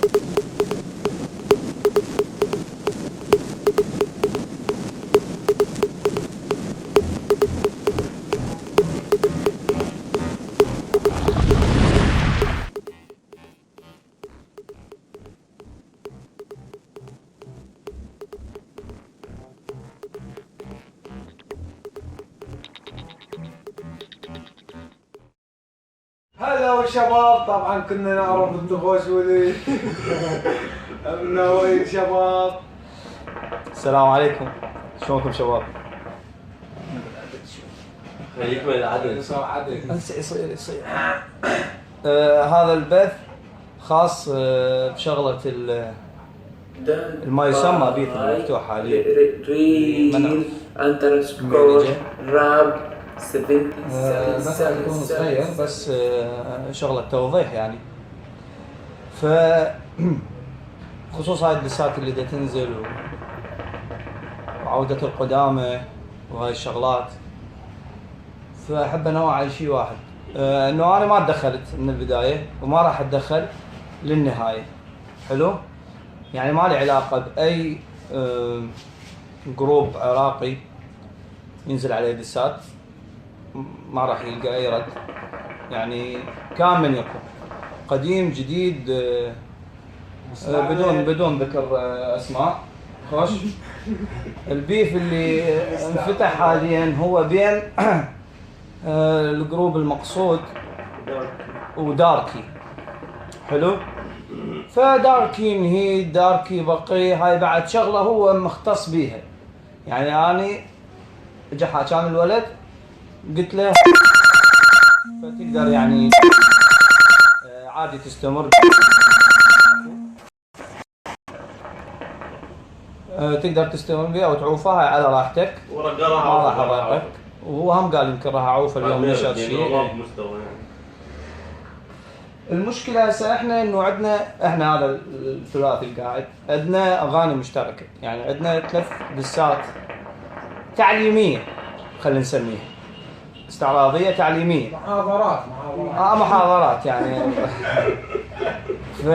هلا شباب، طبعا كنا نعرف انتم خوشولي. منورين شباب. السلام عليكم، شلونكم شباب؟ خليك من العدد. صار عدد. يصير. هذا البث خاص بشغلة ما يسمى بيث المفتوح حاليا. ريتويل اندرسكور راب 70 بس يكون صغير، بس شغلة توضيح يعني. ف خصوص هاي الدسات اللي دا تنزل وعودة القدامى وهاي الشغلات، فأحب أنوع على شيء واحد، إنه أنا ما تدخلت من البداية وما راح أتدخل للنهاية. حلو؟ يعني ما لي علاقة بأي جروب عراقي ينزل عليه دسات، ما راح يلقى أي رد. يعني كان من يكون قديم جديد، بدون ذكر أسماء. خوش. البيف اللي انفتح حاليا هو بين الجروب المقصود وداركي. حلو؟ فداركي مهيد، داركي بقي، هاي بعد شغله هو مختص بيها. يعني أنا جا حاكان الولد قلت له فتقدر يعني عادي تستمر، تقدر تستمر بها وتعوفها على راحتك، ما راح اضايقك. وهو هم قال يمكن راح اعوف اليوم نشر شيء. المشكله هسه احنا انه احنا هذا الثلاثي القاعد عندنا اغاني مشتركه، يعني عندنا 3 دسات تعليميه، خلينا نسميها استعراضيه تعليميه، محاضرات يعني. ف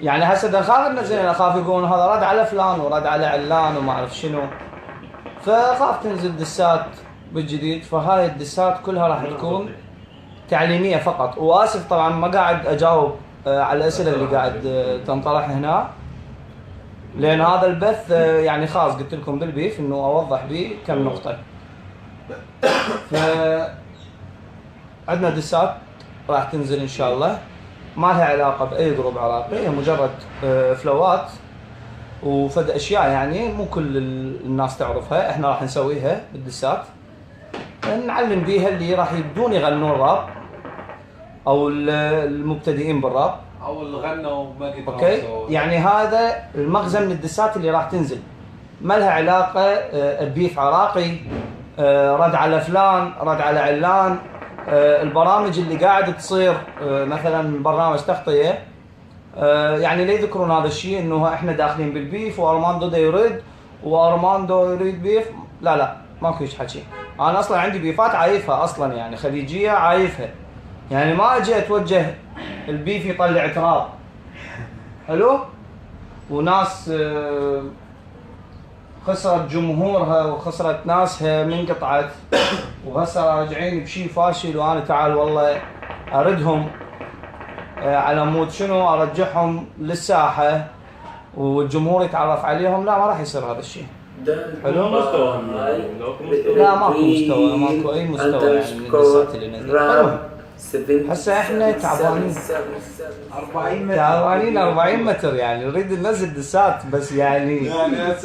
يعني هسه نخاف ننزل، اخاف يقولون هذا رد على فلان ورد على علان وما اعرف شنو، فخاف تنزل دسات بالجديد. فهاي الدسات كلها راح تكون تعليميه فقط. واسف طبعا ما قاعد اجاوب على الاسئله اللي قاعد تنطرح هنا، لان هذا البث يعني خاص قلت لكم بالبيف انه اوضح به كم نقطه. ف عندنا دسات راح تنزل ان شاء الله، ما لها علاقه باي جروب عراقي، هي مجرد فلوات وفد اشياء يعني مو كل الناس تعرفها، احنا راح نسويها بالدسات، نعلم بيها اللي راح يبدون يغنون راب او المبتدئين بالراب او اللي غنوا وما قدروا. اوكي، يعني هذا المغزى من الدسات اللي راح تنزل، ما لها علاقه ببيف عراقي، رد على فلان، رد على علان. البرامج اللي قاعد تصير مثلا برنامج تغطيه، يعني لا يذكرون هذا الشيء انه احنا داخلين بالبيف وارماندو دا يريد وارماندو يريد بيف. لا ماكو هيك حكي. انا اصلا عندي بيفات عايفها اصلا، يعني خليجيه عايفها، يعني ما اجي اتوجه البيف يطلع تراب. حلو؟ وناس خسرت جمهورها وخسرت ناسها من قطعت، وهسه راجعين بشيء فاشل، وانا تعال والله اردهم على مود شنو ارجعهم للساحه والجمهور يتعرف عليهم. لا ما راح يصير هذا الشيء. حلو؟ مستوى لا ماكو مستوى، ماكو اي مستوى يعني من الدسات اللي نزلت. هسه احنا تعبانين 40 متر يعني نريد ننزل دسات، بس يعني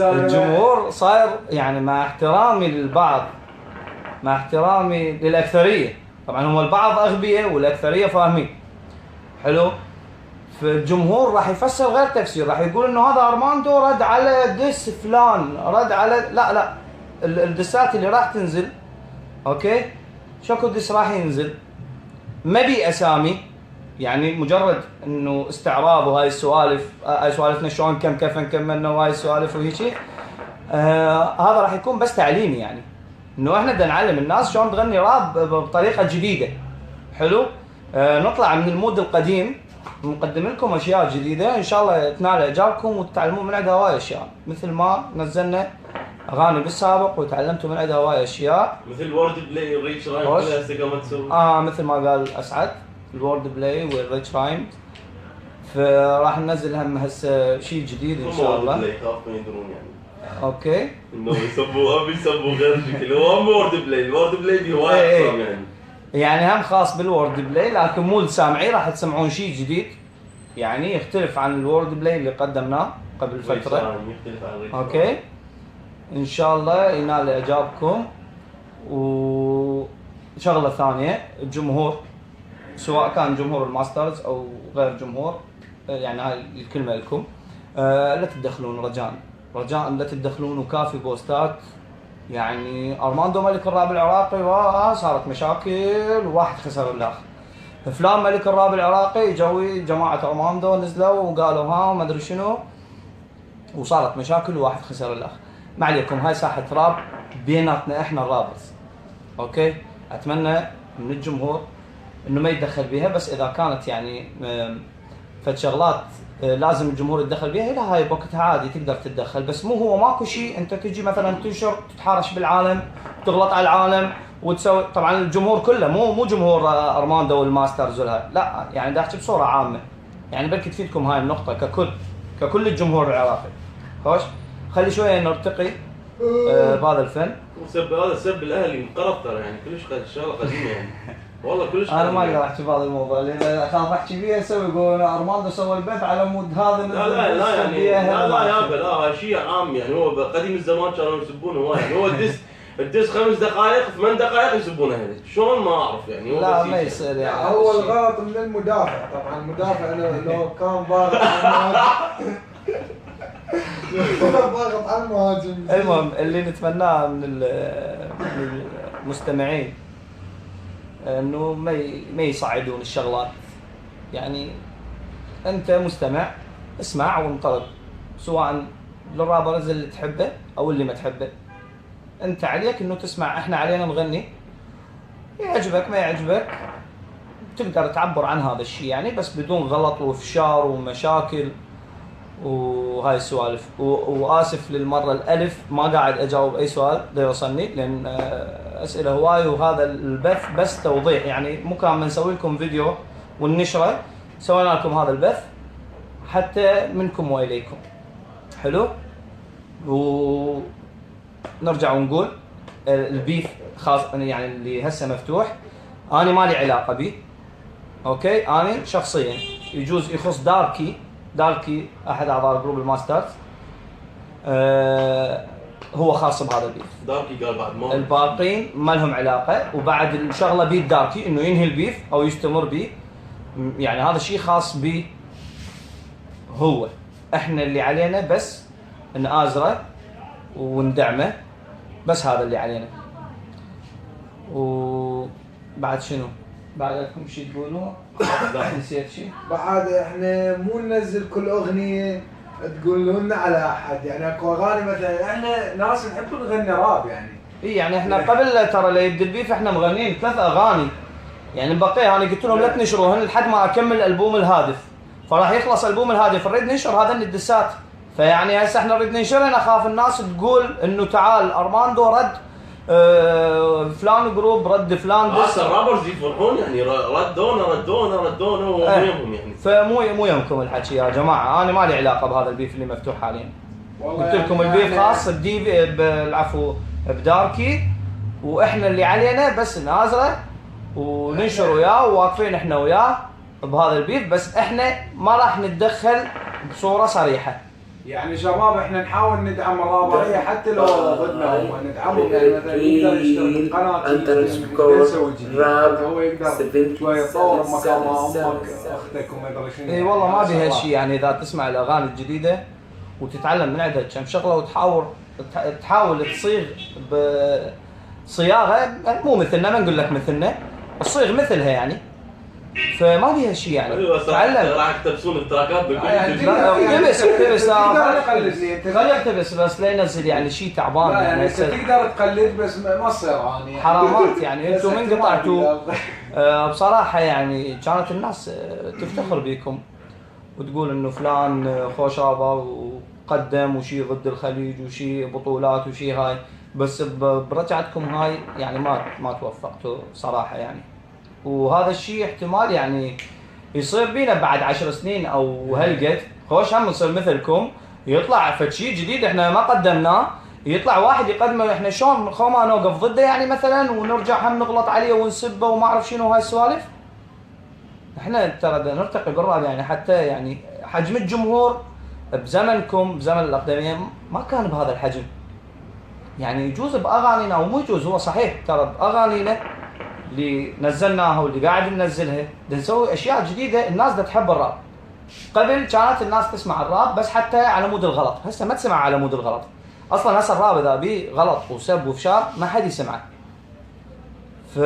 الجمهور صاير يعني مع احترامي للبعض، مع احترامي للاكثريه، طبعا هم البعض اغبياء والاكثريه فاهمين. حلو؟ فالجمهور راح يفسر غير تفسير، راح يقول انه هذا ارماندو رد على دس فلان، رد على لا الدسات اللي راح تنزل اوكي شكو دس راح ينزل ما بي اسامي، يعني مجرد انه استعراض وهاي السوالف، هاي سوالفنا شلون كم كفن كملنا وهاي السوالف وهيجي. هذا راح يكون بس تعليمي، يعني انه احنا بدنا نعلم الناس شلون تغني راب بطريقه جديده. حلو؟ نطلع من المود القديم نقدم لكم اشياء جديده ان شاء الله تنال اعجابكم وتتعلمون من عندها هواي اشياء، مثل ما نزلنا اغاني بالسابق وتعلمتوا من عندها هواي اشياء. مثل وورد بلاي ريتش رايم كلها هسه قامت تسوي. مثل ما قال اسعد الوورد بلاي والريتش رايم، فراح ننزل هم هسه شيء جديد ان شاء الله. وورد بلاي خاف ما يدرون يعني. اوكي. انه يسبوا غير شكل، هو هم وورد بلاي، الوورد بلاي دي هواي اقسام يعني. يعني هم خاص بالوورد بلاي، لكن مو لسامعين راح تسمعون شيء جديد يعني يختلف عن الوورد بلاي اللي قدمناه قبل فتره. يختلف عن ريتش. اوكي ان شاء الله ينال اعجابكم. وشغله ثانيه، الجمهور سواء كان جمهور الماسترز او غير جمهور، يعني هاي الكلمه لكم، لا تتدخلون رجاء لا تتدخلون، وكافي بوستات يعني ارماندو ملك الراب العراقي صارت مشاكل وواحد خسر الاخ، فلان ملك الراب العراقي جوي جماعه ارماندو نزلوا وقالوا ها ما ادري شنو وصارت مشاكل وواحد خسر الاخ. ما عليكم، هاي ساحه راب بيناتنا احنا الرابرز. اوكي، اتمنى من الجمهور انه ما يتدخل بيها، بس اذا كانت يعني فد شغلات لازم الجمهور يتدخل بيها، لا هاي بوقتها عادي تقدر تتدخل، بس مو هو ماكو شيء انت تجي مثلا تنشر تتحارش بالعالم تغلط على العالم وتسوي. طبعا الجمهور كله مو جمهور ارماندو والماسترز ولا لا، يعني دا احكي بصوره عامه، يعني بلكي تفيدكم هاي النقطه ككل الجمهور العراقي. خوش خلي شويه نرتقي بهذا الفن. هذا سب الاهلي انقرض ترى، يعني كلش شغله قديمه يعني. والله كلش انا ما اقدر احكي بهذا الموضوع لان اخاف احكي فيه اسوي يقول ارماندو سوى البث على مود هذا. لا يعني لا يا شيء عام يعني. هو قديم الزمان كانوا يسبونه وايد. هو الدس 5 دقائق 8 دقائق يسبونه هذا شلون ما اعرف يعني. هو لا ما يصير يعني. هو الغلط من المدافع طبعا. المدافع لو كان ضاغط على المهاجم. المهم اللي نتمناه من المستمعين انه ما يصعدون الشغلات. يعني انت مستمع اسمع وانطلق، سواء للرابرز اللي تحبه او اللي ما تحبه. انت عليك انه تسمع، احنا علينا نغني، يعجبك ما يعجبك تقدر تعبر عن هذا الشيء يعني، بس بدون غلط وفشار ومشاكل وهاي السوالف. واسف للمره الالف ما قاعد اجاوب اي سؤال دا يوصلني لان اسئله هواي، وهذا البث بس توضيح يعني. مو كان بنسوي لكم فيديو وننشره، سوينا لكم هذا البث حتى منكم واليكم. حلو. ونرجع ونقول البيف خاص يعني اللي هسه مفتوح، انا ما لي علاقه به. اوكي، انا شخصيا يجوز يخص داركي احد اعضاء جروب الماسترز، هو خاص بهذا البيف. داركي قال بعد ما الباقين ما لهم علاقه. وبعد الشغله بيد داركي انه ينهي البيف او يستمر به، يعني هذا الشيء خاص به هو. احنا اللي علينا بس نآزره وندعمه، بس هذا اللي علينا. وبعد شنو؟ بعد لكم شيء تقولوه؟ نسيت شيء؟ بعد احنا مو ننزل كل اغنيه تقولوا لنا على احد، يعني اكو اغاني مثلا احنا ناس نحب نغني راب يعني. اي يعني احنا قبل ترى لا يبدا البيف احنا مغنيين 3 اغاني يعني بقيه. انا قلت لهم لا تنشروهن لحد ما اكمل البوم الهادف، فراح يخلص البوم الهادف نريد ننشر هذا الدسات. فيعني هسه احنا نريد ننشرهن، اخاف الناس تقول انه تعال ارماندو رد فلان جروب رد فلان دس. الرابرز يفرحون يعني ردونا ومو يهمهم يعني. فمو يهمكم الحكي يا جماعه، انا ما لي علاقه بهذا البيف اللي مفتوح حاليا. قلت لكم البيف خاص العفو بداركي، واحنا اللي علينا بس نازره وننشر وياه وواقفين احنا وياه بهذا البيف، بس احنا ما راح نتدخل بصوره صريحه. يعني شباب احنا نحاول ندعم الرابريه حتى لو ضدنا، ندعمهم يعني مثلا يقدر يشترك بقناه هو يقدر شويه يطور مكان امك اختك وما ادري شنو. اي والله ما بها شيء يعني. اذا تسمع الاغاني الجديده وتتعلم من عندها كم شغله وتحاول تصيغ بصياغه مو مثلنا، ما نقول لك مثلنا، تصيغ مثلها يعني. فما فيها شيء يعني. ايوه صح، تعلم. راح يقتبسون التراكات بالكل. اقتبس تقدر تقلدني خليه يقتبس بس لا ينزل يعني شيء تعبان. لا يعني انت تقدر تقلد بس ما تصير يعني حرامات يعني انتم من قطعتوا. بصراحه يعني كانت الناس تفتخر بيكم وتقول انه فلان خوش رابع وقدم وشي ضد الخليج وشي بطولات وشي هاي، بس برجعتكم هاي يعني ما توفقتوا صراحه يعني. وهذا الشيء احتمال يعني يصير بينا بعد 10 سنين او هالقد، خوش هم نصير مثلكم يطلع فشي جديد احنا ما قدمناه، يطلع واحد يقدمه احنا شلون خو ما نوقف ضده يعني مثلا ونرجع هم نغلط عليه ونسبه وما اعرف شنو هاي السوالف. احنا ترى نرتقي بالراب يعني حتى يعني حجم الجمهور بزمنكم بزمن الاقدميه ما كان بهذا الحجم. يعني يجوز باغانينا ومو يجوز، هو صحيح ترى باغانينا اللي نزلناها واللي قاعد ننزلها نسوي اشياء جديده، الناس دا تحب الراب. قبل كانت الناس تسمع الراب بس حتى على مود الغلط، هسه ما تسمع على مود الغلط اصلا. هسه الراب اذا بيه غلط وسب وفشار ما حد يسمعه. ف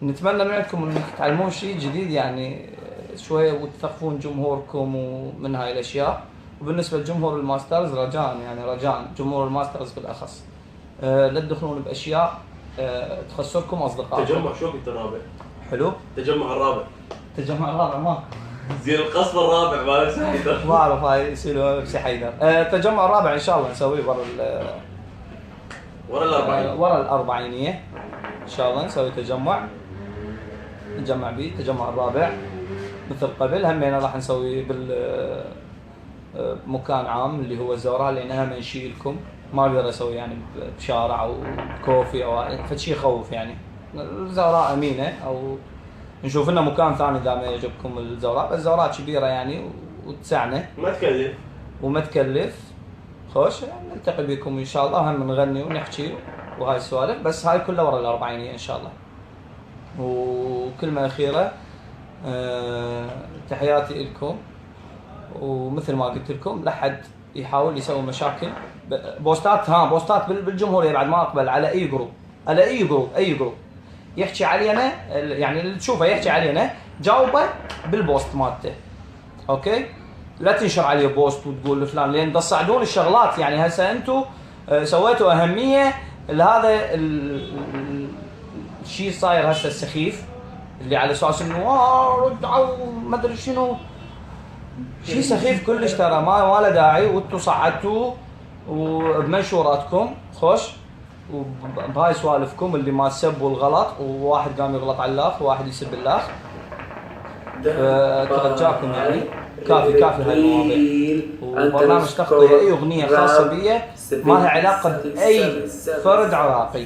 نتمنى منكم انكم تتعلمون شيء جديد يعني شويه وتثقفون جمهوركم ومن هاي الاشياء. وبالنسبه لجمهور الماسترز رجاء جمهور الماسترز بالاخص لا تدخلون باشياء تخسركم اصدقائكم. تجمع شو قلت الرابع؟ حلو؟ تجمع الرابع. تجمع الرابع ما زين القصف الرابع مال سحيدر. ما اعرف هاي يصيروا بسحيدر. تجمع الرابع ان شاء الله نسويه ورا الأربعين. ورا الأربعينية ان شاء الله نسوي تجمع نجمع بيه تجمع الرابع مثل قبل. همينا راح نسوي بمكان عام اللي هو الزوراء، لانها منشي لكم ما اقدر اسوي يعني بشارع او كوفي او فشي يخوف يعني. الزوراء امينه او نشوف لنا مكان ثاني اذا ما يعجبكم الزوراء، بس الزوراء كبيره يعني وتسعنا وما تكلف. خوش يعني نلتقي بكم ان شاء الله، هم نغني ونحكي وهاي السوالف، بس هاي كلها ورا الأربعينية ان شاء الله. وكلمه اخيره تحياتي لكم، ومثل ما قلت لكم لا حد يحاول يسوي مشاكل بوستات بالجمهوريه بعد ما اقبل على اي جروب يحكي علينا يعني اللي تشوفه يحكي علينا جاوبه بالبوست مالته. اوكي لا تنشر عليه بوست وتقول لفلان، لان تصعدون الشغلات يعني. هسه انتم سويتوا اهميه لهذا الشيء صاير هسه السخيف اللي على اساس انه رجعوا ما ادري شنو، شيء سخيف كلش ترى ما له داعي. وانتم صعدتوه وبمنشوراتكم خوش وبهاي سوالفكم اللي ما تسبوا الغلط، وواحد قام يغلط على الاخ وواحد يسب الاخ. فترجاكم يعني كافي هاي المواضيع. وبرنامج تغطية اي اغنيه خاصه بي ما لها علاقه باي فرد عراقي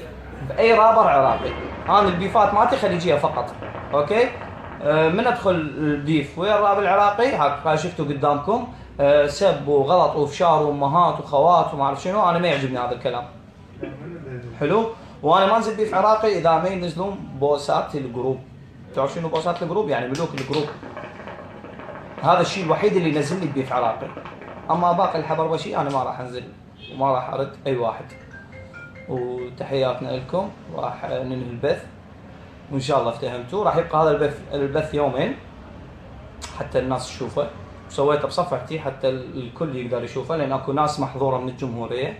باي رابر عراقي. انا البيفات مالتي خليجيه فقط. اوكي من ادخل البيف ويا الراب العراقي هاك شفتوا قدامكم سب وغلط وفشار وامهات وخوات وما اعرف شنو، انا ما يعجبني هذا الكلام. حلو. وانا ما انزل بيف عراقي اذا ما ينزلون بوسات الجروب. تعرف شنو بوسات الجروب؟ يعني ملوك الجروب. هذا الشيء الوحيد اللي ينزل لي بيف عراقي. اما باقي الحبربشي انا ما راح انزل وما راح ارد اي واحد. وتحياتنا لكم. راح ننهي البث وان شاء الله افتهمتوا. راح يبقى هذا البث يومين حتى الناس تشوفه، وسويته بصفحتي حتى الكل يقدر يشوفه، لان اكو ناس محظوره من الجمهوريه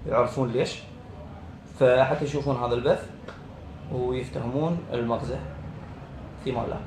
يعرفون ليش، فحتى يشوفون هذا البث ويفتهمون المغزى. في الله.